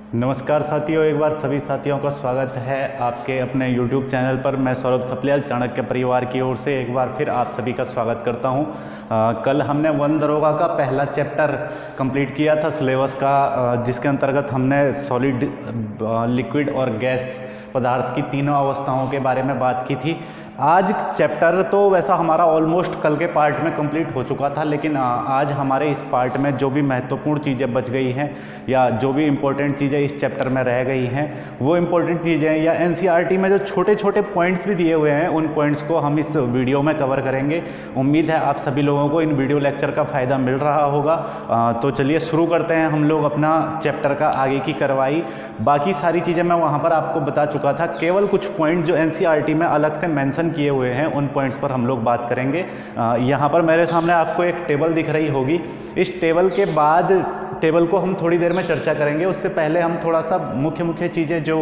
नमस्कार साथियों, एक बार सभी साथियों का स्वागत है आपके अपने YouTube चैनल पर। मैं सौरभ थपलियाल चाणक्य परिवार की ओर से एक बार फिर आप सभी का स्वागत करता हूं। कल हमने वन दरोगा का पहला चैप्टर कंप्लीट किया था सिलेबस का, जिसके अंतर्गत हमने सॉलिड, लिक्विड और गैस पदार्थ की तीनों अवस्थाओं के बारे में बात की थी। आज चैप्टर तो वैसा हमारा ऑलमोस्ट कल के पार्ट में कंप्लीट हो चुका था, लेकिन आज हमारे इस पार्ट में जो भी महत्वपूर्ण चीज़ें बच गई हैं या जो भी इम्पोर्टेंट चीज़ें इस चैप्टर में रह गई हैं, वो इम्पोर्टेंट चीज़ें या एनसीईआरटी में जो छोटे छोटे पॉइंट्स भी दिए हुए हैं, उन पॉइंट्स को हम इस वीडियो में कवर करेंगे। उम्मीद है आप सभी लोगों को इन वीडियो लेक्चर का फ़ायदा मिल रहा होगा। तो चलिए शुरू करते हैं हम लोग अपना चैप्टर का आगे की कार्रवाई। बाकी सारी चीज़ें मैं वहाँ पर आपको बता चुका था, केवल कुछ पॉइंट जो एनसीईआरटी में अलग से मेंशन किए हुए हैं उन पॉइंट्स पर हम लोग बात करेंगे। यहाँ पर मेरे सामने आपको एक टेबल दिख रही होगी। इस टेबल के बाद टेबल को हम थोड़ी देर में चर्चा करेंगे। उससे पहले हम थोड़ा सा मुख्य चीज़ें जो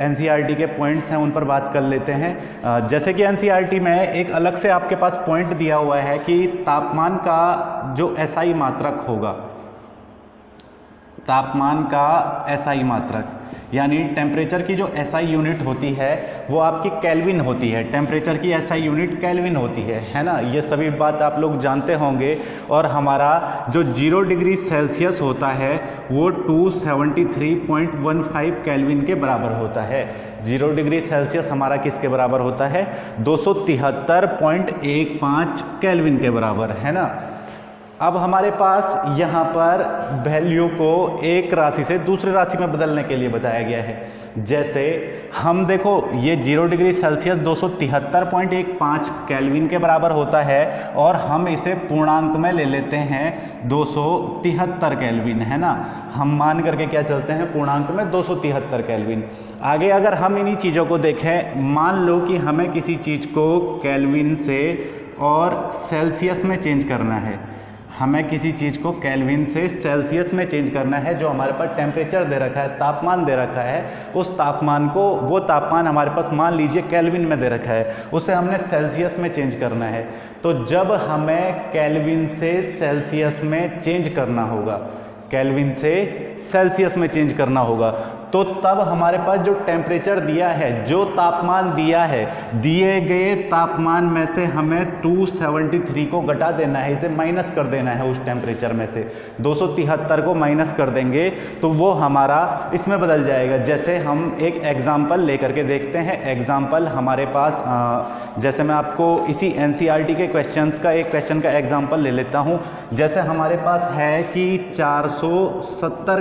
एनसीईआरटी के पॉइंट्स हैं उन पर बात कर लेते हैं। जैसे कि एनसीईआरटी में एक अलग से आपके पास पॉइंट दिया हुआ है कि तापमान का जो एसआई मात्रक होगा, तापमान का एसआई मात्रक यानी टेम्परेचर की जो एसआई यूनिट होती है वो आपकी केल्विन होती है। टेम्परेचर की एसआई यूनिट केल्विन होती है ना। ये सभी बात आप लोग जानते होंगे। और हमारा जो 0 डिग्री सेल्सियस होता है वो 273.15 केल्विन के बराबर होता है। 0 डिग्री सेल्सियस हमारा किसके बराबर होता है? 273.15 केल्विन के बराबर, है ना। अब हमारे पास यहाँ पर वैल्यू को एक राशि से दूसरी राशि में बदलने के लिए बताया गया है। जैसे हम देखो, ये 0 डिग्री सेल्सियस 273.15 केल्विन के बराबर होता है और हम इसे पूर्णांक में ले लेते हैं 273 केल्विन, है ना। हम मान करके क्या चलते हैं, पूर्णांक में 273 केल्विन। आगे अगर हम इन्हीं चीज़ों को देखें, मान लो कि हमें किसी चीज़ को केल्विन से और सेल्सियस में चेंज करना है। हमें किसी चीज़ को केल्विन से सेल्सियस में चेंज करना है। जो हमारे पास टेम्परेचर दे रखा है, तापमान दे रखा है, उस तापमान को, वो तापमान हमारे पास मान लीजिए केल्विन में दे रखा है, उसे हमने सेल्सियस में चेंज करना है। तो जब हमें केल्विन से सेल्सियस में चेंज करना होगा, केल्विन से सेल्सियस में चेंज करना होगा, तो तब हमारे पास जो टेम्परेचर दिया है, जो तापमान दिया है, दिए गए तापमान में से हमें 273 को घटा देना है, इसे माइनस कर देना है। उस टेम्परेचर में से 273 को माइनस कर देंगे तो वो हमारा इसमें बदल जाएगा। जैसे हम एक एग्जाम्पल लेकर के देखते हैं। एग्जाम्पल हमारे पास जैसे मैं आपको इसी एनसीईआरटी के क्वेश्चंस का एक क्वेश्चन का एग्जाम्पल ले लेता हूँ। जैसे हमारे पास है कि 470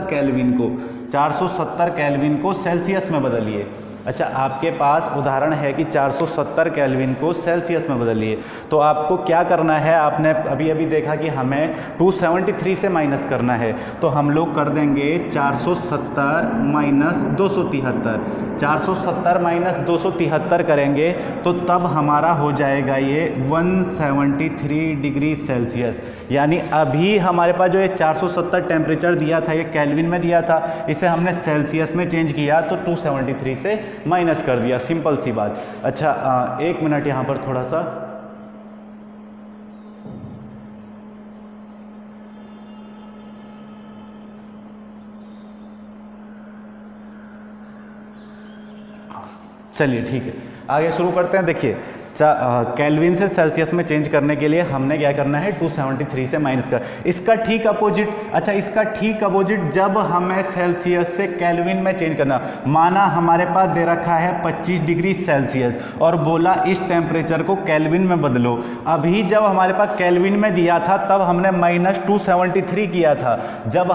केल्विन को सेल्सियस में बदलिए। अच्छा, आपके पास उदाहरण है कि 470 केल्विन को सेल्सियस में बदलिए। तो आपको क्या करना है, आपने अभी अभी देखा कि हमें 273 से माइनस करना है। तो हम लोग कर देंगे 470 माइनस 273। 470 माइनस 273 करेंगे तो तब हमारा हो जाएगा ये 173 डिग्री सेल्सियस। यानी अभी हमारे पास जो ये 470 टेम्परेचर दिया था, ये केल्विन में दिया था, इसे हमने सेल्सियस में चेंज किया तो 273 से माइनस कर दिया। सिंपल सी बात। अच्छा, एक मिनट यहां पर थोड़ा सा, चलिए ठीक है, आगे शुरू करते हैं। देखिए, केल्विन से सेल्सियस में चेंज करने के लिए हमने क्या करना है, 273 से माइनस कर। इसका ठीक अपोजिट, अच्छा इसका ठीक अपोजिट जब हमें सेल्सियस से केल्विन में चेंज करना, माना हमारे पास दे रखा है 25 डिग्री सेल्सियस और बोला इस टेम्परेचर को केल्विन में बदलो। अभी जब हमारे पास केल्विन में दिया था तब हमने माइनस 273 किया था। जब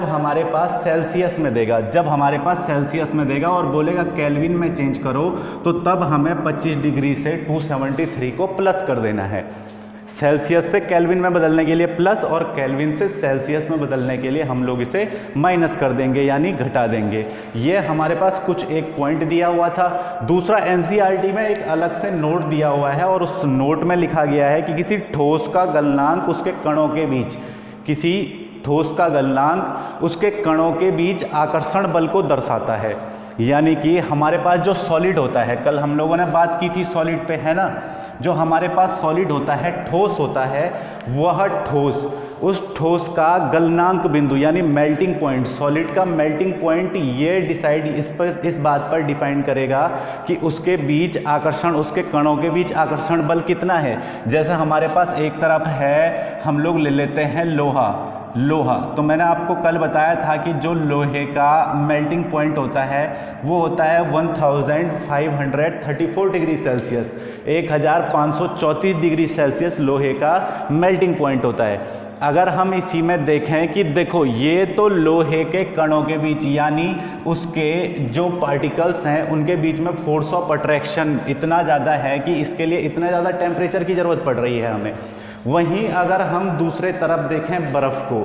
हमारे पास सेल्सियस में देगा, जब हमारे पास सेल्सियस में देगा और बोलेगा केल्विन में चेंज करो, तो तब हमें 25 डिग्री से 273 को प्लस कर देना है। सेल्सियस से केल्विन में बदलने के लिए प्लस और केल्विन से सेल्सियस में बदलने के लिए हम लोग इसे माइनस कर देंगे, यानी घटा देंगे। ये हमारे पास कुछ एक पॉइंट दिया हुआ था। दूसरा, एनसीईआरटी में एक अलग से नोट दिया हुआ है और उस नोट में लिखा गया है कि किसी ठोस का गलनांक उसके कणों के बीच, किसी ठोस का गलनांक उसके कणों के बीच आकर्षण बल को दर्शाता है। यानी कि हमारे पास जो सॉलिड होता है, कल हम लोगों ने बात की थी सॉलिड पे, है ना। जो हमारे पास सॉलिड होता है, ठोस होता है, वह ठोस, उस ठोस का गलनांक बिंदु यानी मेल्टिंग पॉइंट, सॉलिड का मेल्टिंग पॉइंट ये डिसाइड इस बात पर डिफाइन करेगा कि उसके बीच आकर्षण, उसके कणों के बीच आकर्षण बल कितना है। जैसे हमारे पास एक तरफ है, हम लोग ले लेते हैं लोहा, तो मैंने आपको कल बताया था कि जो लोहे का मेल्टिंग पॉइंट होता है वो होता है 1534 डिग्री सेल्सियस, 1534 डिग्री सेल्सियस लोहे का मेल्टिंग पॉइंट होता है। अगर हम इसी में देखें कि देखो ये तो लोहे के कणों के बीच यानी उसके जो पार्टिकल्स हैं उनके बीच में फोर्स ऑफ अट्रैक्शन इतना ज़्यादा है कि इसके लिए इतना ज़्यादा टेम्परेचर की ज़रूरत पड़ रही है हमें। वहीं अगर हम दूसरे तरफ देखें बर्फ़ को,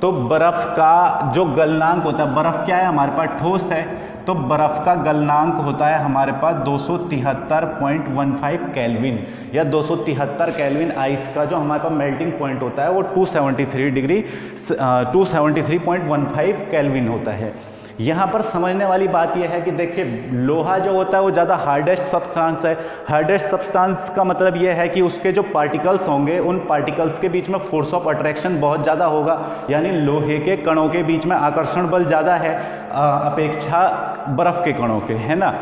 तो बर्फ़ का जो गलनांक होता है, बर्फ़ क्या है हमारे पास, ठोस है, तो बर्फ़ का गलनांक होता है हमारे पास 273.15 केल्विन या 273 केल्विन। आइस का जो हमारे पास मेल्टिंग पॉइंट होता है वो 273.15 केल्विन होता है। यहाँ पर समझने वाली बात यह है कि देखिए लोहा जो होता है वो ज़्यादा हार्डेस्ट सब्सटेंस है। हार्डेस्ट सब्सटेंस का मतलब यह है कि उसके जो पार्टिकल्स होंगे उन पार्टिकल्स के बीच में फोर्स ऑफ अट्रैक्शन बहुत ज़्यादा होगा, यानी लोहे के कणों के बीच में आकर्षण बल ज़्यादा है अपेक्षा बर्फ़ के कणों के, है ना।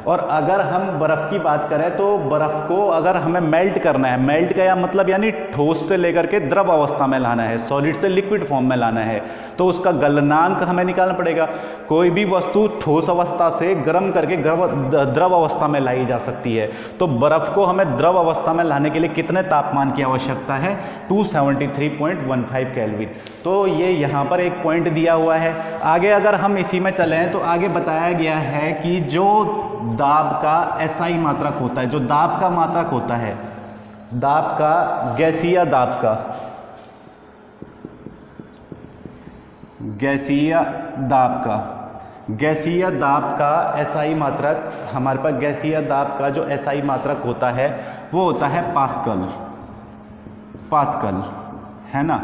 और अगर हम बर्फ़ की बात करें तो बर्फ़ को अगर हमें मेल्ट करना है, मेल्ट का मतलब यानी ठोस से लेकर के द्रव अवस्था में लाना है, सॉलिड से लिक्विड फॉर्म में लाना है, तो उसका गलनांक हमें निकालना पड़ेगा। कोई भी वस्तु ठोस अवस्था से गर्म करके द्रव अवस्था में लाई जा सकती है, तो बर्फ़ को हमें द्रव अवस्था में लाने के लिए कितने तापमान की आवश्यकता है, 273.15 केल्विन। तो ये यहाँ पर एक पॉइंट दिया हुआ है। आगे अगर हम इसी में चलें तो आगे बताया गया है कि जो दाब का एसआई मात्रक होता है, जो दाब का मात्रक होता है, दाब का गैसीय दाब का, गैसीय दाब का एसआई मात्रक, हमारे पास गैसीय दाब का जो एसआई मात्रक होता है वो होता है पास्कल, है ना।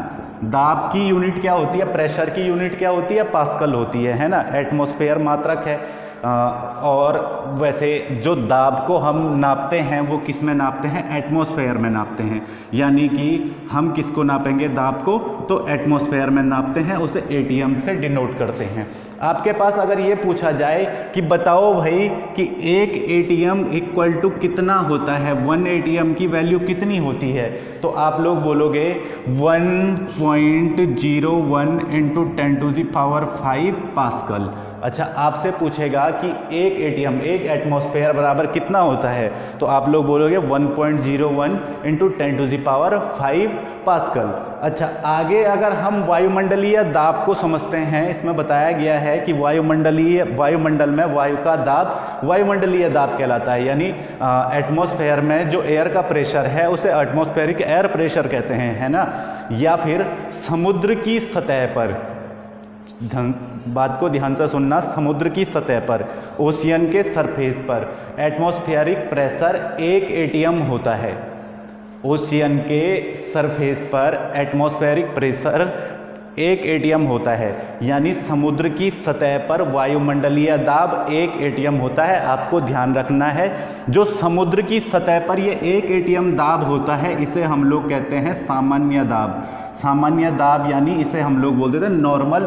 दाब की यूनिट क्या होती है, प्रेशर की यूनिट क्या होती है, पास्कल होती है ना। एटमॉस्फेयर मात्रक है। और वैसे जो दाब को हम नापते हैं वो किस में नापते हैं, एटमॉस्फेयर में नापते हैं, यानी कि हम किसको नापेंगे, दाब को, तो एटमॉस्फेयर में नापते हैं, उसे एटीएम से डिनोट करते हैं। आपके पास अगर ये पूछा जाए कि बताओ भाई कि एक एटीएम इक्वल टू कितना होता है, 1 एटीएम की वैल्यू कितनी होती है, तो आप लोग बोलोगे 1.01 × 10⁵ पास्कल। अच्छा, आपसे पूछेगा कि एक एटीएम, एक एटमॉस्फेयर बराबर कितना होता है, तो आप लोग बोलोगे 1.01 × 10⁵ पास्कल। अच्छा, आगे अगर हम वायुमंडलीय दाब को समझते हैं, इसमें बताया गया है कि वायुमंडल में वायु का दाब वायुमंडलीय दाब कहलाता है, यानी एटमॉस्फेयर में जो एयर का प्रेशर है उसे एटमॉस्फेरिक एयर प्रेशर कहते हैं, है ना। या फिर समुद्र की सतह पर, बात को ध्यान से सुनना, समुद्र की सतह पर, ओशियन के सरफेस पर एटमॉस्फेरिक प्रेशर 1 एटीएम होता है। ओशियन के सरफेस पर एटमॉस्फेरिक प्रेशर 1 एटीएम होता है, यानी समुद्र की सतह पर वायुमंडलीय दाब 1 एटीएम होता है। आपको ध्यान रखना है, जो समुद्र की सतह पर ये 1 एटीएम दाब होता है इसे हम लोग कहते हैं सामान्य दाब। सामान्य दाब यानी इसे हम लोग बोलते थे नॉर्मल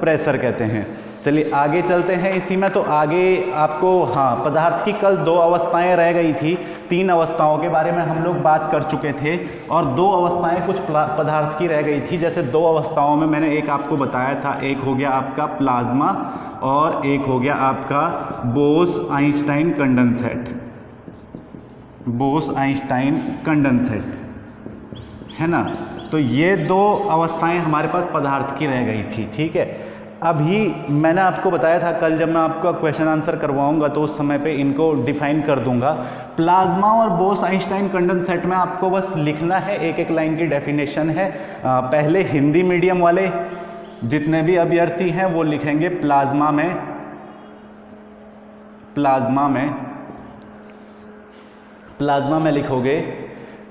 प्रेशर कहते हैं। चलिए आगे चलते हैं इसी में। तो आगे आपको पदार्थ की कल 2 अवस्थाएं रह गई थी, 3 अवस्थाओं के बारे में हम लोग बात कर चुके थे और 2 अवस्थाएं कुछ पदार्थ की रह गई थी। जैसे 2 अवस्थाओं में मैंने एक आपको बताया था, एक हो गया आपका प्लाज्मा और एक हो गया आपका बोस-आइंस्टाइन कंडेंसेट, है ना। तो ये 2 अवस्थाएं हमारे पास पदार्थ की रह गई थी, ठीक है। अभी मैंने आपको बताया था कल जब मैं आपका क्वेश्चन आंसर करवाऊंगा तो उस समय पे इनको डिफाइन कर दूंगा। प्लाज्मा और बोस-आइंस्टाइन कंडेंसेट में आपको बस लिखना है, एक एक लाइन की डेफिनेशन है। पहले हिंदी मीडियम वाले जितने भी अभ्यर्थी हैं वो लिखेंगे प्लाज्मा में लिखोगे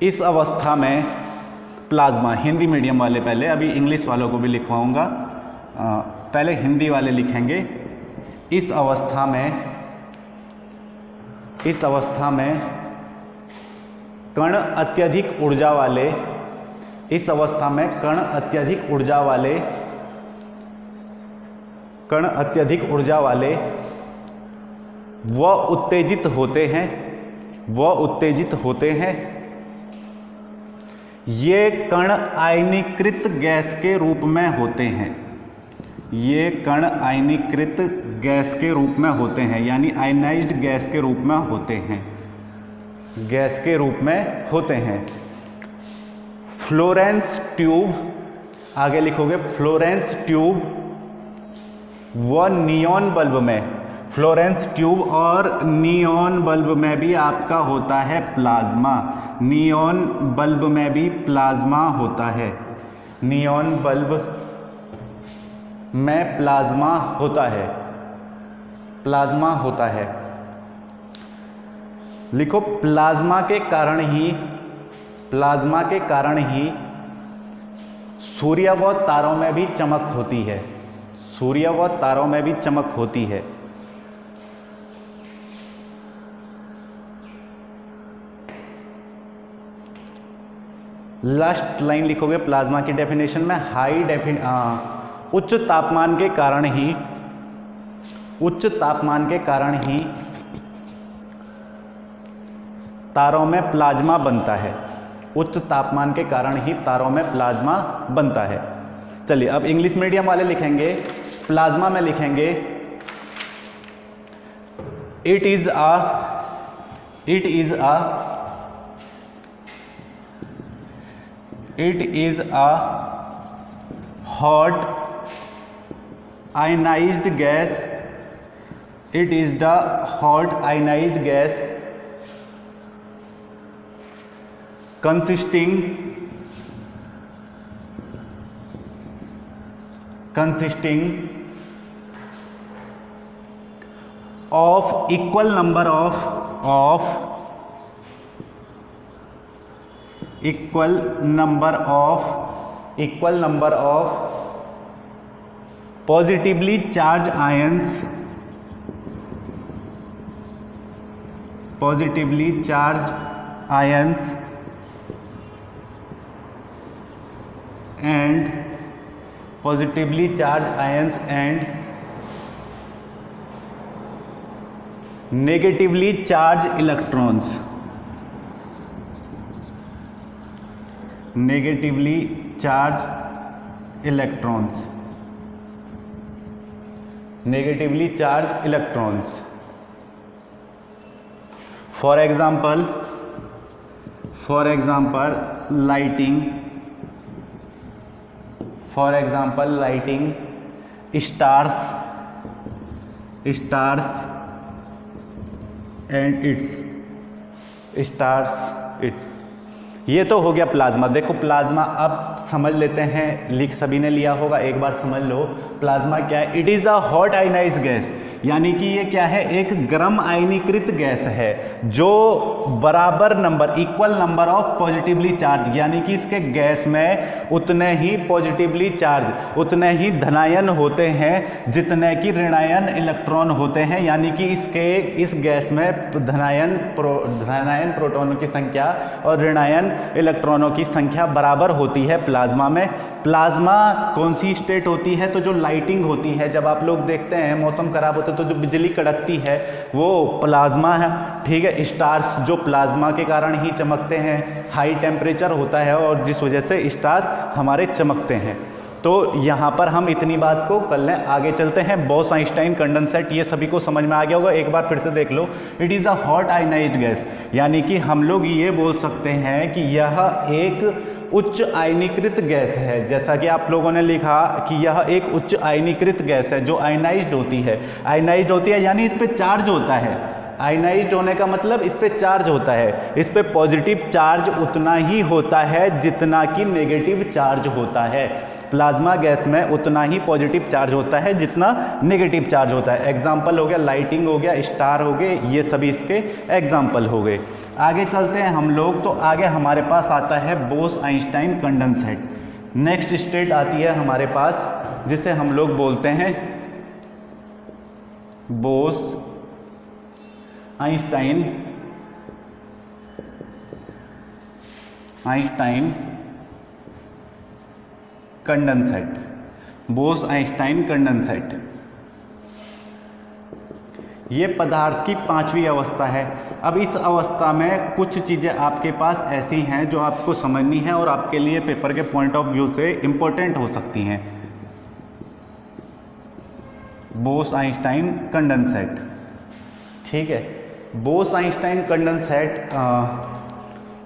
इस अवस्था में प्लाज्मा, हिंदी मीडियम वाले पहले, अभी इंग्लिश वालों को भी लिखवाऊंगा। पहले हिंदी वाले लिखेंगे इस अवस्था में कण अत्यधिक ऊर्जा वाले, इस अवस्था में कण अत्यधिक ऊर्जा वाले व उत्तेजित होते हैं। ये कण आयनीकृत गैस के रूप में होते हैं। ये कण आयनीकृत गैस के रूप में होते हैं, यानी आयनाइज्ड गैस के रूप में होते हैं। फ्लोरेंस ट्यूब, आगे लिखोगे फ्लोरेंस ट्यूब व नियॉन बल्ब में, फ्लोरेंस ट्यूब और नियॉन बल्ब में भी आपका होता है प्लाज्मा। नियॉन बल्ब में भी प्लाज्मा होता है। नियॉन बल्ब में प्लाज्मा होता है। लिखो प्लाज्मा के कारण ही सूर्य व तारों में भी चमक होती है। लास्ट लाइन लिखोगे प्लाज्मा की डेफिनेशन में, उच्च तापमान के कारण ही तारों में प्लाज्मा बनता है। उच्च तापमान के कारण ही तारों में प्लाज्मा बनता है। चलिए अब इंग्लिश मीडियम वाले लिखेंगे, प्लाज्मा में लिखेंगे it is a hot ionized gas. It is the hot ionized gas consisting of equal number of positively charged ions and negatively charged electrons. For example, lighting stars and its ये तो हो गया plasma. देखो plasma अब समझ लेते हैं, लिख सभी ने लिया होगा, एक बार समझ लो प्लाज्मा क्या है। It is a hot ionised gas, यानी कि ये क्या है, एक गर्म आयनीकृत गैस है जो equal number of positively charge, यानी कि इसके गैस में उतने ही पॉजिटिवली चार्ज, उतने ही धनायन होते हैं जितने कि ऋणायन इलेक्ट्रॉन होते हैं। यानी कि इस गैस में धनायन प्रोटॉनों की संख्या और ऋणायन इलेक्ट्रॉनों की संख्या बराबर होती है प्लाज्मा में। प्लाज्मा कौन सी स्टेट होती है, तो जो लाइटिंग होती है, जब आप लोग देखते हैं मौसम खराब होता है तो जो बिजली कड़कती है वो प्लाज्मा है, ठीक है। स्टार्स जो प्लाज्मा के कारण ही चमकते हैं, हाई टेम्परेचर होता है और जिस वजह से स्टार हमारे चमकते हैं। तो यहाँ पर हम इतनी बात को कर लें, आगे चलते हैं। बॉस आइंस्टाइन कंडेंसेट ये सभी को समझ में आ गया होगा, एक बार फिर से देख लो। It is a hot ionised gas, यानी कि हम लोग ये बोल सकते हैं कि यह एक उच्च आयनीकृत गैस है। जैसा कि आप लोगों ने लिखा कि यह एक उच्च आयनीकृत गैस है जो आयनाइज्ड होती है। आयनाइज्ड होती है यानी इस पे चार्ज होता है। आयनाइज्ड होने का मतलब इस पे चार्ज होता है, इस पे पॉजिटिव चार्ज उतना ही होता है जितना कि नेगेटिव चार्ज होता है। प्लाज्मा गैस में उतना ही पॉजिटिव चार्ज होता है जितना नेगेटिव चार्ज होता है। एग्जाम्पल हो गया लाइटिंग, हो गया स्टार, हो गए, ये सभी इसके एग्जाम्पल हो गए। आगे चलते हैं हम लोग, तो आगे हमारे पास आता है Bose Einstein condensate. Next state आती है हमारे पास जिसे हम लोग बोलते हैं Bose Einstein Einstein condensate, Bose Einstein condensate. ये पदार्थ की पांचवी अवस्था है। अब इस अवस्था में कुछ चीज़ें आपके पास ऐसी हैं जो आपको समझनी है और आपके लिए पेपर के पॉइंट ऑफ व्यू से इम्पोर्टेंट हो सकती हैं। बोस-आइंस्टाइन कंडेंसेट, ठीक है। बोस-आइंस्टाइन कंडेंसेट,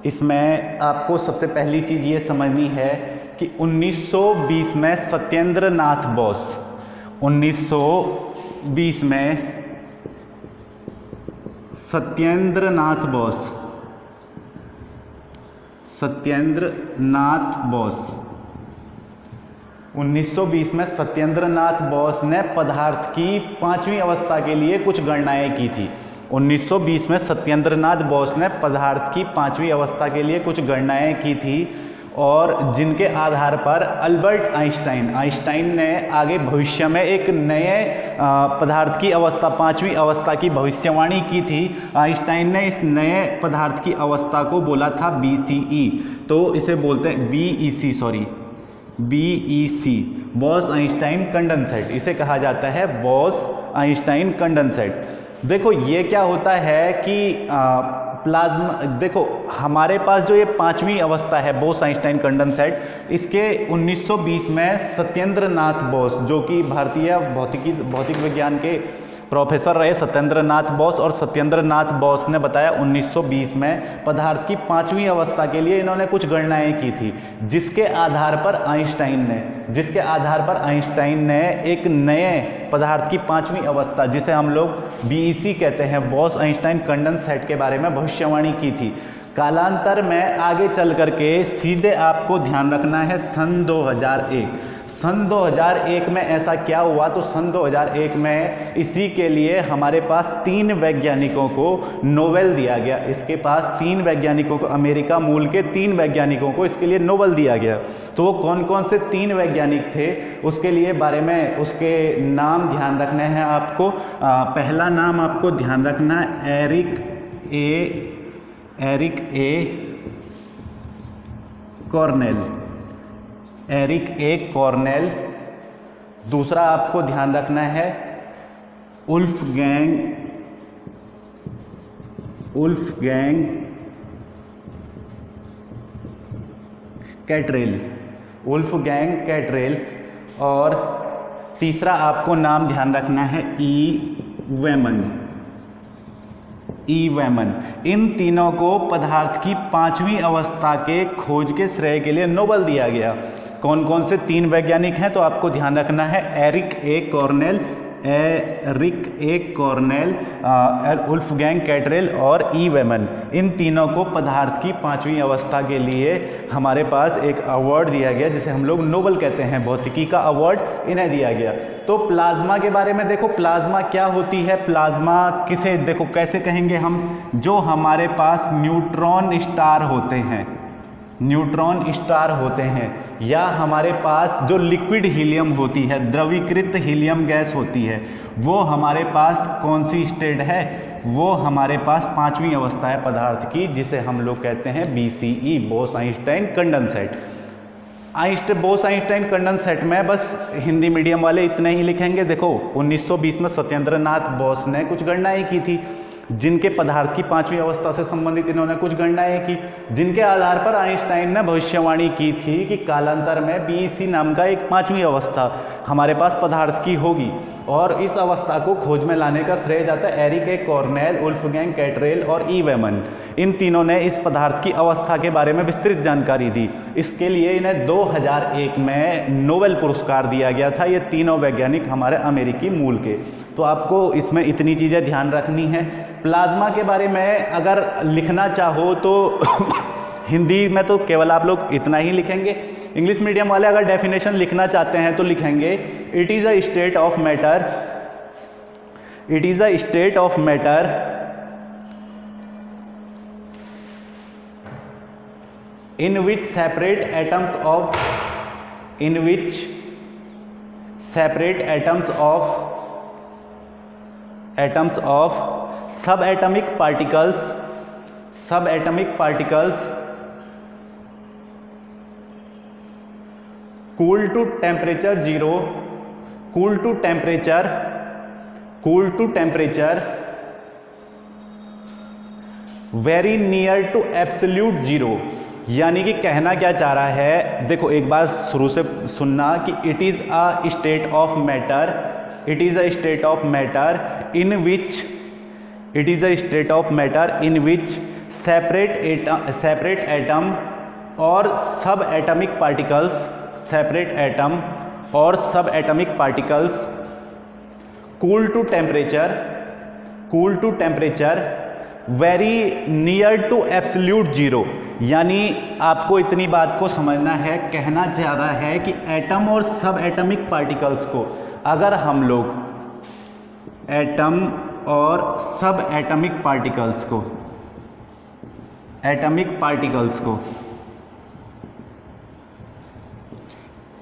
इसमें आपको सबसे पहली चीज़ ये समझनी है कि 1920 में सत्येंद्र नाथ बोस, 1920 में सत्येंद्र नाथ बोस, सत्येंद्र नाथ बोस, 1920 में सत्येंद्र नाथ बोस ने पदार्थ की पांचवी अवस्था के लिए कुछ गणनाएं की थी। 1920 में सत्येंद्र नाथ बोस ने पदार्थ की पांचवी अवस्था के लिए कुछ गणनाएं की थी और जिनके आधार पर अल्बर्ट आइंस्टाइन ने आगे भविष्य में एक नए पदार्थ की अवस्था, पांचवी अवस्था की भविष्यवाणी की थी। आइंस्टाइन ने इस नए पदार्थ की अवस्था को बोला था BCE, तो इसे बोलते हैं BEC, बोस-आइंस्टाइन कंडेंसेट, इसे कहा जाता है बोस-आइंस्टाइन कंडेंसेट। देखो ये क्या होता है कि प्लाज्मा, देखो हमारे पास जो ये पांचवी अवस्था है बोस-आइंस्टाइन कंडेंसेट, इसके 1920 में सत्येंद्र नाथ बोस, जो कि भारतीय भौतिक विज्ञान के प्रोफेसर रहे, सत्येंद्र नाथ बोस, और सत्येंद्र नाथ बोस ने बताया 1920 में पदार्थ की पांचवी अवस्था के लिए इन्होंने कुछ गणनाएं की थी, जिसके आधार पर आइंस्टाइन ने एक नए पदार्थ की पांचवी अवस्था, जिसे हम लोग BEC कहते हैं, बोस-आइंस्टाइन कंडेंसेट के बारे में भविष्यवाणी की थी। कालांतर में आगे चल करके सीधे आपको ध्यान रखना है सन 2001 में ऐसा क्या हुआ, तो सन 2001 में इसी के लिए हमारे पास 3 वैज्ञानिकों को नोबेल दिया गया। इसके पास 3 वैज्ञानिकों को, अमेरिका मूल के 3 वैज्ञानिकों को इसके लिए नोबेल दिया गया। तो वो कौन कौन से 3 वैज्ञानिक थे, उसके लिए बारे में उसके नाम ध्यान रखने हैं आपको। पहला नाम आपको ध्यान रखना है एरिक ए कॉर्नेल। दूसरा आपको ध्यान रखना है वुल्फगैंग कैट्रेल। और तीसरा आपको नाम ध्यान रखना है ई वेमन। इन तीनों को पदार्थ की पांचवी अवस्था के खोज के श्रेय के लिए नोबेल दिया गया। कौन कौन से 3 वैज्ञानिक हैं, तो आपको ध्यान रखना है एरिक ए कॉर्नेल, वुल्फगैंग कैट्रेल और ई वेमन। इन तीनों को पदार्थ की पांचवी अवस्था के लिए हमारे पास एक अवार्ड दिया गया, जिसे हम लोग नोबेल कहते हैं, भौतिकी का अवार्ड इन्हें दिया गया। तो प्लाज्मा के बारे में देखो, प्लाज्मा क्या होती है, प्लाज्मा किसे, देखो कैसे कहेंगे हम, जो हमारे पास न्यूट्रॉन स्टार होते हैं, या हमारे पास जो लिक्विड हीलियम होती है, द्रवीकृत हीलियम गैस होती है, वो हमारे पास कौन सी स्टेट है, वो हमारे पास पांचवी अवस्था है पदार्थ की, जिसे हम लोग कहते हैं BCE, बोस-आइंस्टाइन कंडेंसेट। बोस-आइंस्टाइन कंडेंसेट में बस हिंदी मीडियम वाले इतने ही लिखेंगे। देखो 1920 में सत्येंद्र नाथ बोस ने कुछ गणनाएं की थी, जिनके पदार्थ की पांचवी अवस्था से संबंधित इन्होंने कुछ गणनाएं की, जिनके आधार पर आइंस्टाइन ने भविष्यवाणी की थी कि कालांतर में BEC नाम का एक पांचवी अवस्था हमारे पास पदार्थ की होगी। और इस अवस्था को खोज में लाने का श्रेय जाता है एरिक ए कॉर्नेल, वुल्फगैंग कैट्रेल और ई वेमन। इन तीनों ने इस पदार्थ की अवस्था के बारे में विस्तृत जानकारी दी। इसके लिए इन्हें 2001 में नोबेल पुरस्कार दिया गया था। ये तीनों वैज्ञानिक हमारे अमेरिकी मूल के। तो आपको इसमें इतनी चीज़ें ध्यान रखनी है। प्लाज्मा के बारे में अगर लिखना चाहो तो हिंदी में तो केवल आप लोग इतना ही लिखेंगे। इंग्लिश मीडियम वाले अगर डेफिनेशन लिखना चाहते हैं तो लिखेंगे it is a state of matter in which separate atoms of subatomic particles cool to temperature zero, cool to temperature very near to absolute zero. यानी कि कहना क्या चाह रहा है, देखो एक बार शुरू से सुनना कि it is a state of matter, it is a state of matter in which, it is a state of matter in which separate atom और subatomic particles, separate atom और subatomic particles cool to temperature very near to absolute zero. यानी आपको इतनी बात को समझना है, कहना चाह रहा है कि एटम और सब एटमिक पार्टिकल्स को अगर हम लोग एटम और सब एटमिक पार्टिकल्स को,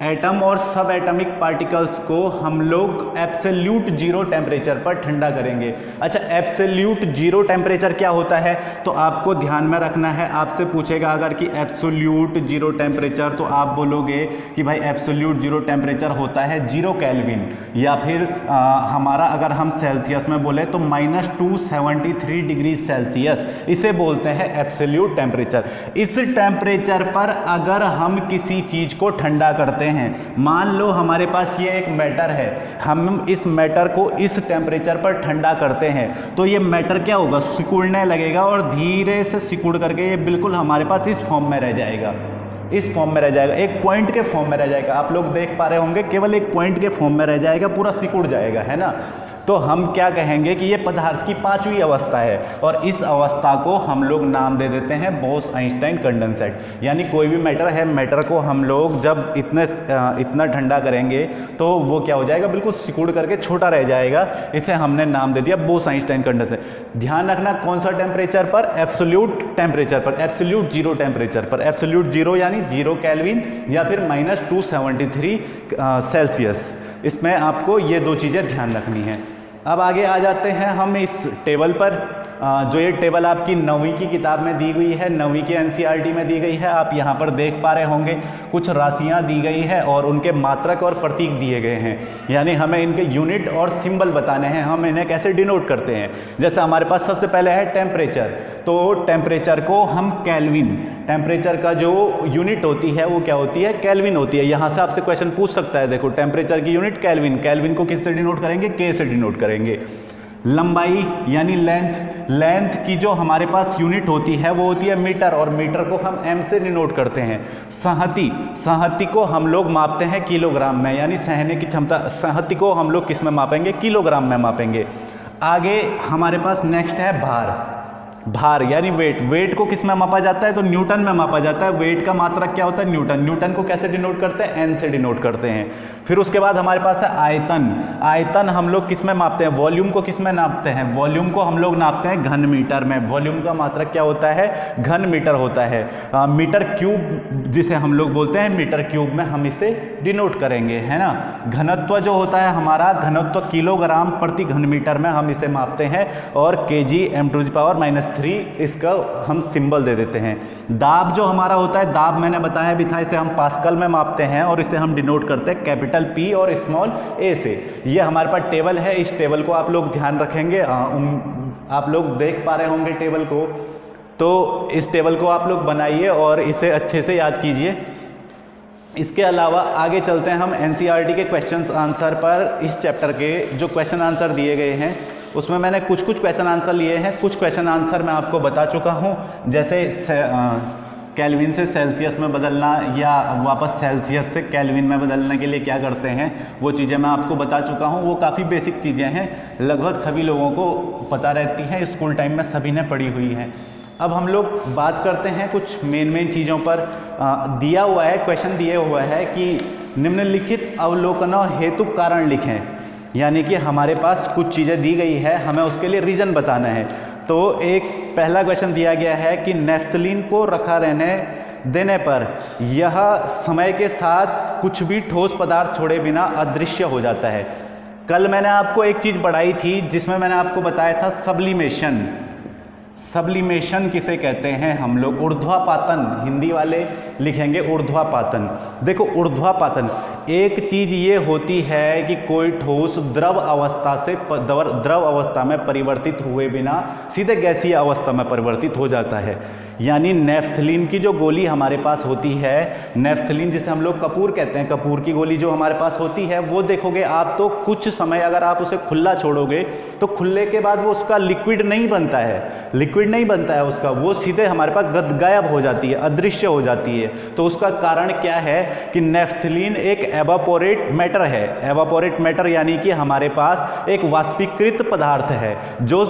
एटम और सब एटमिक पार्टिकल्स को हम लोग एब्सोल्यूट जीरो टेम्परेचर पर ठंडा करेंगे। अच्छा, एब्सोल्यूट जीरो टेम्परेचर क्या होता है, तो आपको ध्यान में रखना है। आपसे पूछेगा अगर कि एब्सोल्यूट जीरो टेम्परेचर, तो आप बोलोगे कि भाई एब्सोल्यूट जीरो टेम्परेचर होता है 0 केल्विन, या फिर हमारा अगर हम सेल्सियस में बोले तो -273 डिग्री सेल्सियस, इसे बोलते हैं एब्सोल्यूट टेम्परेचर। इस टेम्परेचर पर अगर हम किसी चीज़ को ठंडा करते हैं, मान लो हमारे पास ये एक मैटर है, हम इस मैटर को इस टेम्परेचर पर ठंडा करते हैं, तो ये मैटर क्या होगा, सिकुड़ने लगेगा और धीरे से सिकुड़ करके ये बिल्कुल हमारे पास इस फॉर्म में रह जाएगा, इस फॉर्म में रह जाएगा, एक पॉइंट के फॉर्म में रह जाएगा। आप लोग देख पा रहे होंगे केवल एक पॉइंट के फॉर्म में रह जाएगा, पूरा सिकुड़ जाएगा, है ना। तो हम क्या कहेंगे कि ये पदार्थ की 5वीं अवस्था है, और इस अवस्था को हम लोग नाम दे देते हैं बोस-आइंस्टाइन कंडेंसेट। यानी कोई भी मैटर है, मैटर को हम लोग जब इतना ठंडा करेंगे तो वो क्या हो जाएगा, बिल्कुल सिकुड़ करके छोटा रह जाएगा, इसे हमने नाम दे दिया बोस-आइंस्टाइन कंडेंसेट। ध्यान रखना कौन सा टेम्परेचर पर, एब्सोल्यूट टेम्परेचर पर, एब्सोल्यूट जीरो टेम्परेचर पर, एब्सोल्यूट जीरो यानी 0 केल्विन या फिर -273 सेल्सियस। इसमें आपको ये 2 चीज़ें ध्यान रखनी है। अब आगे आ जाते हैं हम इस टेबल पर, जो ये टेबल आपकी 9वीं की किताब में दी गई है, 9वीं के एनसीईआरटी में दी गई है। आप यहाँ पर देख पा रहे होंगे कुछ राशियाँ दी गई है और उनके मात्रक और प्रतीक दिए गए हैं, यानी हमें इनके यूनिट और सिंबल बताने हैं, हम इन्हें कैसे डिनोट करते हैं। जैसे हमारे पास सबसे पहले है टेम्परेचर, तो टेम्परेचर को हम केल्विन, टेम्परेचर का जो यूनिट होती है वो क्या होती है, केल्विन होती है। यहाँ से आपसे क्वेश्चन पूछ सकता है, देखो टेम्परेचर की यूनिट केल्विन, केल्विन को किससे डिनोट करेंगे, के से डिनोट करेंगे। लंबाई यानी लेंथ, लेंथ की जो हमारे पास यूनिट होती है वो होती है मीटर, और मीटर को हम एम से डिनोट करते हैं। सहती, सहती को हम लोग मापते हैं किलोग्राम में, यानी सहने की क्षमता, सहती को हम लोग किस में मापेंगे, किलोग्राम में मापेंगे। आगे हमारे पास नेक्स्ट है भार, भार यानी वेट, वेट को किस में मापा जाता है, तो न्यूटन में मापा जाता है। वेट का मात्रक क्या होता है, न्यूटन, न्यूटन को कैसे डिनोट करते हैं, एन से डिनोट करते हैं। फिर उसके बाद हमारे पास है आयतन, आयतन हम लोग किस में मापते हैं, वॉल्यूम को किस में नापते हैं, वॉल्यूम को हम लोग नापते हैं घन मीटर में। वॉल्यूम का मात्रक क्या होता है, घन मीटर होता है। मीटर क्यूब जिसे हम लोग बोलते हैं, मीटर क्यूब में हम इसे डिनोट करेंगे, है ना। घनत्व जो होता है हमारा, घनत्व किलोग्राम प्रति घन मीटर में हम इसे मापते हैं, और kg m⁻³ इसका हम सिंबल दे देते हैं। दाब जो हमारा होता है, दाब मैंने बताया भी था, इसे हम पास्कल में मापते हैं और इसे हम डिनोट करते हैं कैपिटल P और स्मॉल a से। ये हमारे पास टेबल है, इस टेबल को आप लोग ध्यान रखेंगे, आप लोग देख पा रहे होंगे टेबल को, तो इस टेबल को आप लोग बनाइए और इसे अच्छे से याद कीजिए। इसके अलावा आगे चलते हैं हम एनसीईआरटी के क्वेश्चन आंसर पर। इस चैप्टर के जो क्वेश्चन आंसर दिए गए हैं उसमें मैंने कुछ क्वेश्चन आंसर लिए हैं, कुछ क्वेश्चन आंसर मैं आपको बता चुका हूं, जैसे केल्विन से सेल्सियस में बदलना या वापस सेल्सियस से केल्विन में बदलने के लिए क्या करते हैं, वो चीज़ें मैं आपको बता चुका हूं। वो काफ़ी बेसिक चीज़ें हैं, लगभग सभी लोगों को पता रहती हैं, स्कूल टाइम में सभी ने पढ़ी हुई हैं। अब हम लोग बात करते हैं कुछ मेन चीज़ों पर। दिया हुआ है, क्वेश्चन दिए हुआ है कि निम्नलिखित अवलोकनों हेतु कारण लिखें, यानी कि हमारे पास कुछ चीज़ें दी गई है, हमें उसके लिए रीज़न बताना है। तो एक पहला क्वेश्चन दिया गया है कि नेफ्थलीन को रखा रहने देने पर यह समय के साथ कुछ भी ठोस पदार्थ छोड़े बिना अदृश्य हो जाता है। कल मैंने आपको एक चीज़ पढ़ाई थी जिसमें मैंने आपको बताया था सब्लिमेशन। सब्लिमेशन किसे कहते हैं हम लोग, ऊर्ध्वापातन, हिंदी वाले लिखेंगे ऊर्ध्वापातन। देखो ऊर्ध्वापातन एक चीज ये होती है कि कोई ठोस द्रव अवस्था से द्रव अवस्था में परिवर्तित हुए बिना सीधे गैसीय अवस्था में परिवर्तित हो जाता है। यानी नेफ्थलीन की जो गोली हमारे पास होती है, नेफ्थलीन जिसे हम लोग कपूर कहते हैं, कपूर की गोली जो हमारे पास होती है, वो देखोगे आप तो कुछ समय अगर आप उसे खुला छोड़ोगे तो खुलने के बाद वो उसका लिक्विड नहीं बनता है, लिक्विड नहीं बनता है उसका, वो सीधे हमारे पास गायब हो जाती है, अदृश्य हो जाती है। तो उसका कारण क्या है कि नेफ्थलीन एक एवापोरेट मैटर है। एवापोरेट मैटर यानी कि हमारे पास एक वाष्पीकृत पदार्थ है जो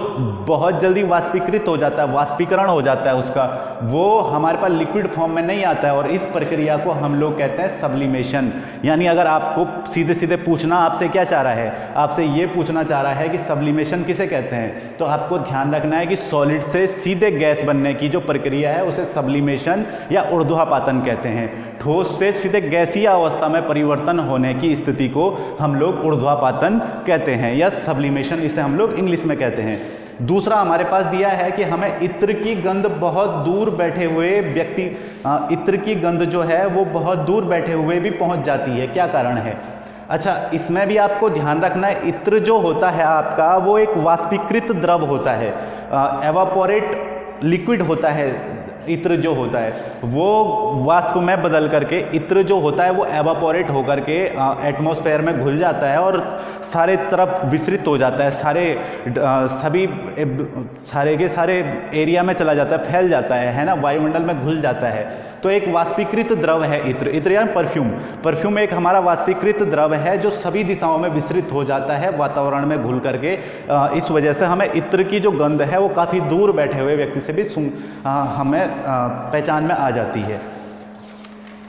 बहुत जल्दी वाष्पीकृत हो जाता है, वाष्पीकरण हो जाता है उसका, वो हमारे पास लिक्विड फॉर्म में नहीं आता है। और इस प्रक्रिया को हम लोग कहते हैं सब्लिमेशन। यानी अगर आपको सीधे सीधे पूछना आपसे क्या चाह रहा है, आपसे ये पूछना चाह रहा है कि सब्लिमेशन किसे कहते हैं, तो आपको ध्यान रखना है कि सॉलिड से सीधे गैस बनने की जो प्रक्रिया है उसे सब्लिमेशन या ऊर्ध्वापातन कहते हैं। ठोस से सीधे गैसीय अवस्था में परिवर्तन होने की स्थिति को हम लोग ऊर्ध्वापातन कहते हैं या सब्लिमेशन, इसे हम लोग इंग्लिश में कहते हैं। दूसरा हमारे पास दिया है कि हमें इत्र की गंध बहुत दूर बैठे हुए व्यक्ति, इत्र की गंध जो है वो बहुत दूर बैठे हुए भी पहुंच जाती है। क्या कारण है? अच्छा, इसमें भी आपको ध्यान रखना है, इत्र जो होता है आपका वो एक वाष्पीकृत द्रव होता है, एवापोरेट लिक्विड होता है। इत्र जो होता है वो वाष्प में बदल करके, इत्र जो होता है वो एवापोरेट होकर के एटमॉस्फेयर में घुल जाता है और सारे तरफ विस्तृत हो जाता है, सारे के सारे एरिया में चला जाता है, फैल जाता है ना, वायुमंडल में घुल जाता है। तो एक वाष्पीकृत द्रव है इत्र। इत्र यानी परफ्यूम, परफ्यूम एक हमारा वाष्पीकृत द्रव है जो सभी दिशाओं में विस्तृत हो जाता है वातावरण में घुल करके। इस वजह से हमें इत्र की जो गंध है वो काफ़ी दूर बैठे हुए व्यक्ति से भी हमें पहचान में आ जाती है।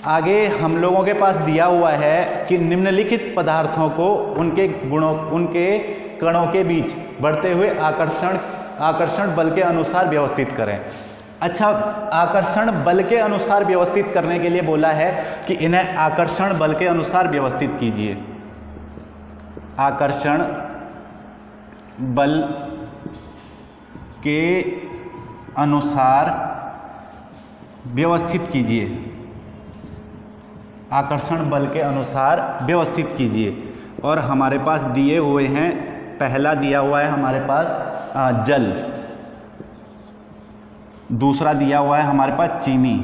आगे हम लोगों के पास दिया हुआ है कि निम्नलिखित पदार्थों को उनके गुणों, उनके कणों के बीच बढ़ते हुए आकर्षण बल के अनुसार व्यवस्थित करें। अच्छा, आकर्षण बल के अनुसार व्यवस्थित करने के लिए बोला है कि इन्हें आकर्षण बल के अनुसार व्यवस्थित कीजिए। आकर्षण बल के अनुसार व्यवस्थित कीजिए। आकर्षण बल के अनुसार व्यवस्थित कीजिए। और हमारे पास दिए हुए हैं, पहला दिया हुआ है हमारे पास जल, दूसरा दिया हुआ है हमारे पास चीनी,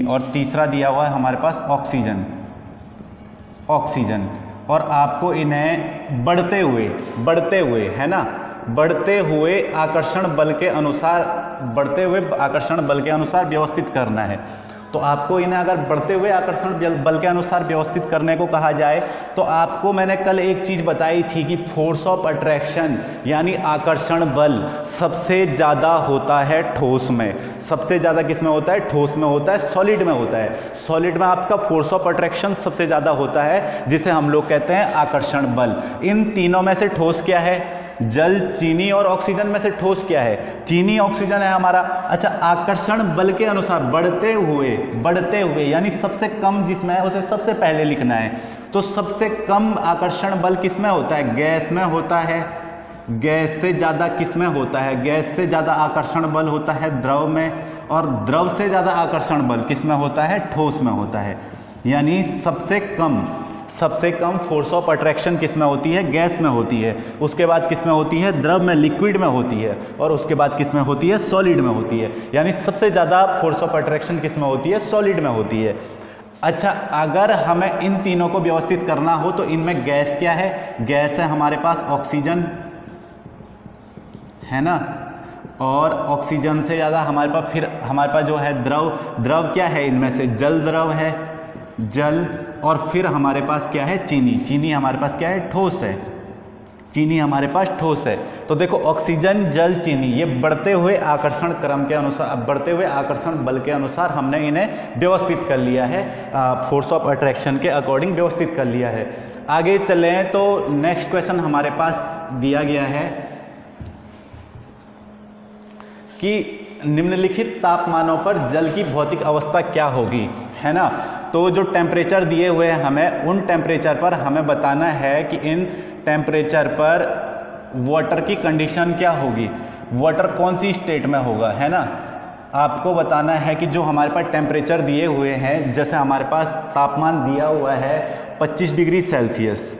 और तीसरा दिया हुआ है हमारे पास ऑक्सीजन। और आपको इन्हें बढ़ते हुए है ना, बढ़ते हुए आकर्षण बल के अनुसार व्यवस्थित करना है। तो आपको इन्हें अगर बढ़ते हुए आकर्षण बल के अनुसार व्यवस्थित करने को कहा जाए तो आपको मैंने कल एक चीज़ बताई थी कि फोर्स ऑफ अट्रैक्शन यानी आकर्षण बल सबसे ज़्यादा होता है ठोस में। सबसे ज़्यादा किस में होता है? ठोस में होता है, सॉलिड में होता है। सॉलिड में आपका फोर्स ऑफ अट्रैक्शन सबसे ज़्यादा होता है, जिसे हम लोग कहते हैं आकर्षण बल। इन तीनों में से ठोस क्या है? जल, चीनी और ऑक्सीजन में से ठोस क्या है? चीनी, ऑक्सीजन है हमारा। अच्छा, आकर्षण बल के अनुसार बढ़ते हुए यानी सबसे कम जिसमें है उसे सबसे पहले लिखना है। तो सबसे कम आकर्षण बल किस में होता है? गैस में होता है। गैस से ज़्यादा किस में होता है? गैस से ज़्यादा आकर्षण बल होता है द्रव में, और द्रव से ज़्यादा आकर्षण बल किस में होता है? ठोस में होता है। यानी सबसे कम फोर्स ऑफ अट्रैक्शन किस में होती है? गैस में होती है। उसके बाद किस में होती है? द्रव में, लिक्विड में होती है। और उसके बाद किस में होती है? सॉलिड में होती है। यानी सबसे ज़्यादा फोर्स ऑफ अट्रैक्शन किस में होती है? सॉलिड में होती है। अच्छा, अगर हमें इन तीनों को व्यवस्थित करना हो तो इनमें गैस क्या है? गैस है हमारे पास ऑक्सीजन, है ना, और ऑक्सीजन से ज़्यादा हमारे पास फिर हमारे पास जो है द्रव क्या है? इनमें से जल द्रव है, जल, और फिर हमारे पास क्या है? चीनी हमारे पास क्या है? ठोस है। चीनी हमारे पास ठोस है। तो देखो, ऑक्सीजन, जल, चीनी, ये बढ़ते हुए आकर्षण क्रम के अनुसार, बढ़ते हुए आकर्षण बल के अनुसार हमने इन्हें व्यवस्थित कर लिया है, फोर्स ऑफ अट्रैक्शन के अकॉर्डिंग व्यवस्थित कर लिया है। आगे चलें तो नेक्स्ट क्वेश्चन हमारे पास दिया गया है कि निम्नलिखित तापमानों पर जल की भौतिक अवस्था क्या होगी, है ना। तो जो टेम्परेचर दिए हुए हैं हमें, उन टेम्परेचर पर हमें बताना है कि इन टेम्परेचर पर वाटर की कंडीशन क्या होगी, वाटर कौन सी स्टेट में होगा, है ना। आपको बताना है कि जो हमारे पास टेम्परेचर दिए हुए हैं, जैसे हमारे पास तापमान दिया हुआ है 25 डिग्री सेल्सियस,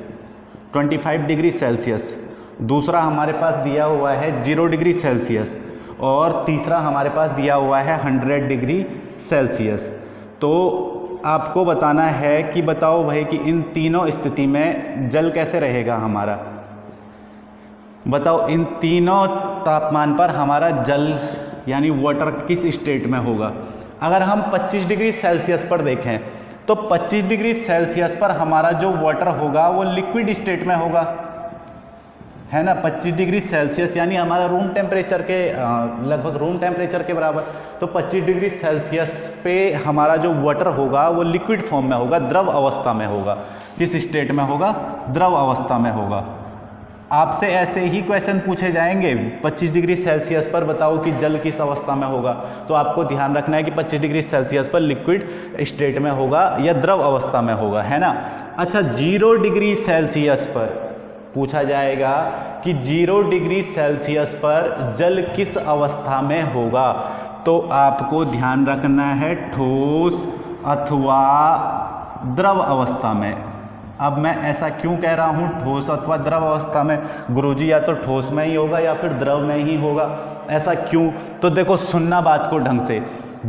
25 डिग्री सेल्सियस, दूसरा हमारे पास दिया हुआ है 0 डिग्री सेल्सियस और तीसरा हमारे पास दिया हुआ है 100 डिग्री सेल्सियस। तो आपको बताना है कि बताओ भाई कि इन तीनों स्थिति में जल कैसे रहेगा हमारा। बताओ इन तीनों तापमान पर हमारा जल यानी वाटर किस स्टेट में होगा। अगर हम 25 डिग्री सेल्सियस पर देखें तो 25 डिग्री सेल्सियस पर हमारा जो वाटर होगा वो लिक्विड स्टेट में होगा, है ना। 25 डिग्री सेल्सियस यानी हमारा रूम टेम्परेचर के लगभग रूम टेम्परेचर के बराबर। तो 25 डिग्री सेल्सियस पे हमारा जो वाटर होगा वो लिक्विड फॉर्म में होगा, द्रव अवस्था में होगा। किस स्टेट में होगा? द्रव अवस्था में होगा। आपसे ऐसे ही क्वेश्चन पूछे जाएंगे 25 डिग्री सेल्सियस पर बताओ कि जल किस अवस्था में होगा, तो आपको ध्यान रखना है कि 25 डिग्री सेल्सियस पर लिक्विड स्टेट में होगा या द्रव अवस्था में होगा, है ना। अच्छा, 0 डिग्री सेल्सियस पर पूछा जाएगा कि 0 डिग्री सेल्सियस पर जल किस अवस्था में होगा, तो आपको ध्यान रखना है ठोस अथवा द्रव अवस्था में। अब मैं ऐसा क्यों कह रहा हूँ ठोस अथवा द्रव अवस्था में? गुरुजी या तो ठोस में ही होगा या फिर द्रव में ही होगा, ऐसा क्यों? तो देखो सुनना बात को ढंग से।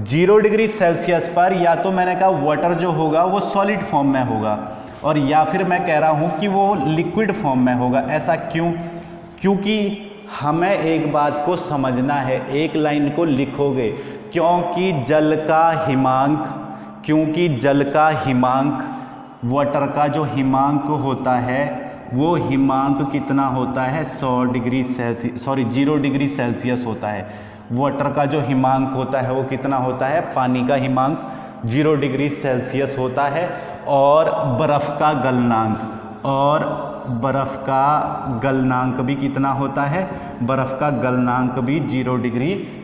0 डिग्री सेल्सियस पर या तो मैंने कहा वाटर जो होगा वो सॉलिड फॉर्म में होगा और या फिर मैं कह रहा हूँ कि वो लिक्विड फॉर्म में होगा। ऐसा क्यों? क्योंकि हमें एक बात को समझना है, एक लाइन को लिखोगे, क्योंकि जल का हिमांक वाटर का जो हिमांक होता है वो हिमांक कितना होता है? 0 डिग्री सेल्सियस होता है। वाटर का जो हिमांक होता है वो कितना होता है? पानी का हिमांक 0 डिग्री सेल्सियस होता है। और बर्फ़ का गलनांक भी कितना होता है? बर्फ़ का गलनांक भी 0 डिग्री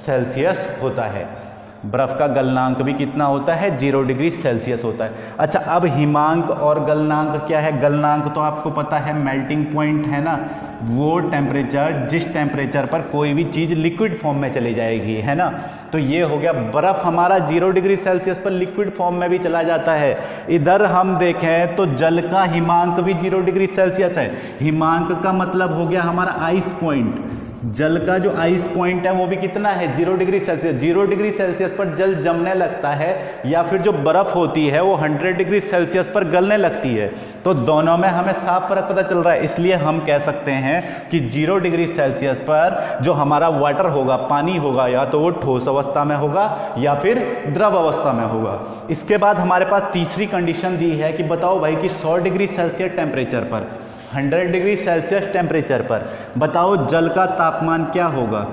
सेल्सियस होता है। बर्फ़ का गलनांक भी कितना होता है? 0 डिग्री सेल्सियस होता है। अच्छा, अब हिमांक और गलनांक क्या है? गलनांक तो आपको पता है मेल्टिंग पॉइंट है ना, वो टेम्परेचर जिस टेम्परेचर पर कोई भी चीज़ लिक्विड फॉर्म में चली जाएगी, है ना। तो ये हो गया, बर्फ़ हमारा 0 डिग्री सेल्सियस पर लिक्विड फॉर्म में भी चला जाता है। इधर हम देखें तो जल का हिमांक भी 0 डिग्री सेल्सियस है। हिमांक का मतलब हो गया हमारा आइस पॉइंट। जल का जो आइस पॉइंट है वो भी कितना है? 0 डिग्री सेल्सियस। 0 डिग्री सेल्सियस पर जल जमने लगता है या फिर जो बर्फ़ होती है वो 100 डिग्री सेल्सियस पर गलने लगती है। तो दोनों में हमें साफ फर्क पता चल रहा है। इसलिए हम कह सकते हैं कि 0 डिग्री सेल्सियस पर जो हमारा वाटर होगा, पानी होगा, या तो वो ठोस अवस्था में होगा या फिर द्रव अवस्था में होगा। इसके बाद हमारे पास तीसरी कंडीशन दी है कि बताओ भाई कि 100 डिग्री सेल्सियस टेम्परेचर पर, 100 डिग्री सेल्सियस टेम्परेचर पर बताओ जल का तापमान क्या होगा?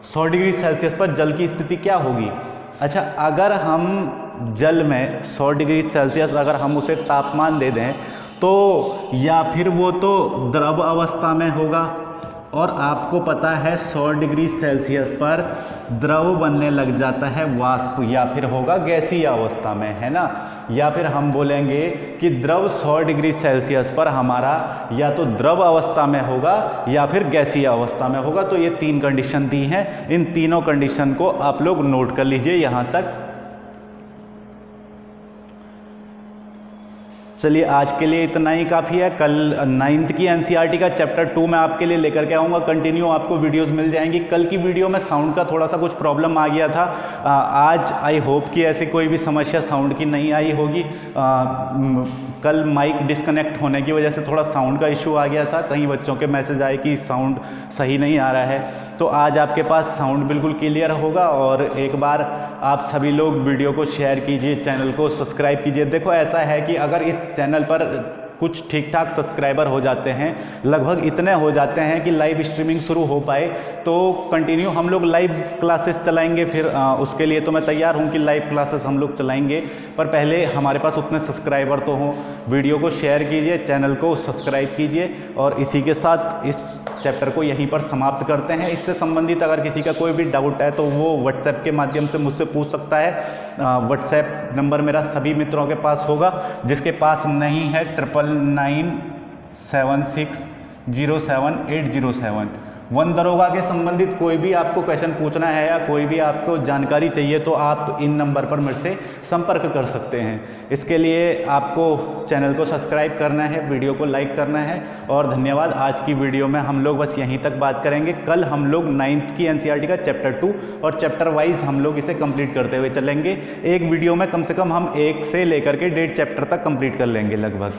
100 डिग्री सेल्सियस पर जल की स्थिति क्या होगी? अच्छा, अगर हम जल में 100 डिग्री सेल्सियस अगर हम उसे तापमान दे दें तो या फिर वो तो द्रव अवस्था में होगा, और आपको पता है 100 डिग्री सेल्सियस पर द्रव बनने लग जाता है वाष्प, या फिर होगा गैसीय अवस्था में, है ना। या फिर हम बोलेंगे कि द्रव 100 डिग्री सेल्सियस पर हमारा या तो द्रव अवस्था में होगा या फिर गैसीय अवस्था में होगा। तो ये 3 कंडीशन दी हैं। इन तीनों कंडीशन को आप लोग नोट कर लीजिए यहाँ तक। चलिए, आज के लिए इतना ही काफ़ी है। कल 9th की NCERT का चैप्टर 2 मैं आपके लिए लेकर के आऊँगा। कंटिन्यू आपको वीडियोस मिल जाएंगी। कल की वीडियो में साउंड का थोड़ा सा कुछ प्रॉब्लम आ गया था। आज आई होप कि ऐसी कोई भी समस्या साउंड की नहीं आई होगी। कल माइक डिस्कनेक्ट होने की वजह से थोड़ा साउंड का इशू आ गया था। कई बच्चों के मैसेज आए कि साउंड सही नहीं आ रहा है। तो आज आपके पास साउंड बिल्कुल क्लियर होगा। और एक बार आप सभी लोग वीडियो को शेयर कीजिए, चैनल को सब्सक्राइब कीजिए। देखो ऐसा है कि अगर इस चैनल पर कुछ ठीक ठाक सब्सक्राइबर हो जाते हैं, लगभग इतने हो जाते हैं कि लाइव स्ट्रीमिंग शुरू हो पाए, तो कंटिन्यू हम लोग लाइव क्लासेस चलाएंगे। फिर उसके लिए तो मैं तैयार हूं कि लाइव क्लासेस हम लोग चलाएंगे, पर पहले हमारे पास उतने सब्सक्राइबर तो हों। वीडियो को शेयर कीजिए, चैनल को सब्सक्राइब कीजिए। और इसी के साथ इस चैप्टर को यहीं पर समाप्त करते हैं। इससे संबंधित अगर किसी का कोई भी डाउट है तो वो व्हाट्सएप के माध्यम से मुझसे पूछ सकता है। व्हाट्सएप नंबर मेरा सभी मित्रों के पास होगा। जिसके पास नहीं है 9996 977807। वन दरोगा के संबंधित कोई भी आपको क्वेश्चन पूछना है या कोई भी आपको जानकारी चाहिए तो आप इन नंबर पर मेरे से संपर्क कर सकते हैं। इसके लिए आपको चैनल को सब्सक्राइब करना है, वीडियो को लाइक करना है और धन्यवाद। आज की वीडियो में हम लोग बस यहीं तक बात करेंगे। कल हम लोग 9th की एनसीईआरटी का चैप्टर 2 और चैप्टर वाइज हम लोग इसे कंप्लीट करते हुए चलेंगे। एक वीडियो में कम से कम हम 1 से लेकर के 1.5 चैप्टर तक कंप्लीट कर लेंगे लगभग।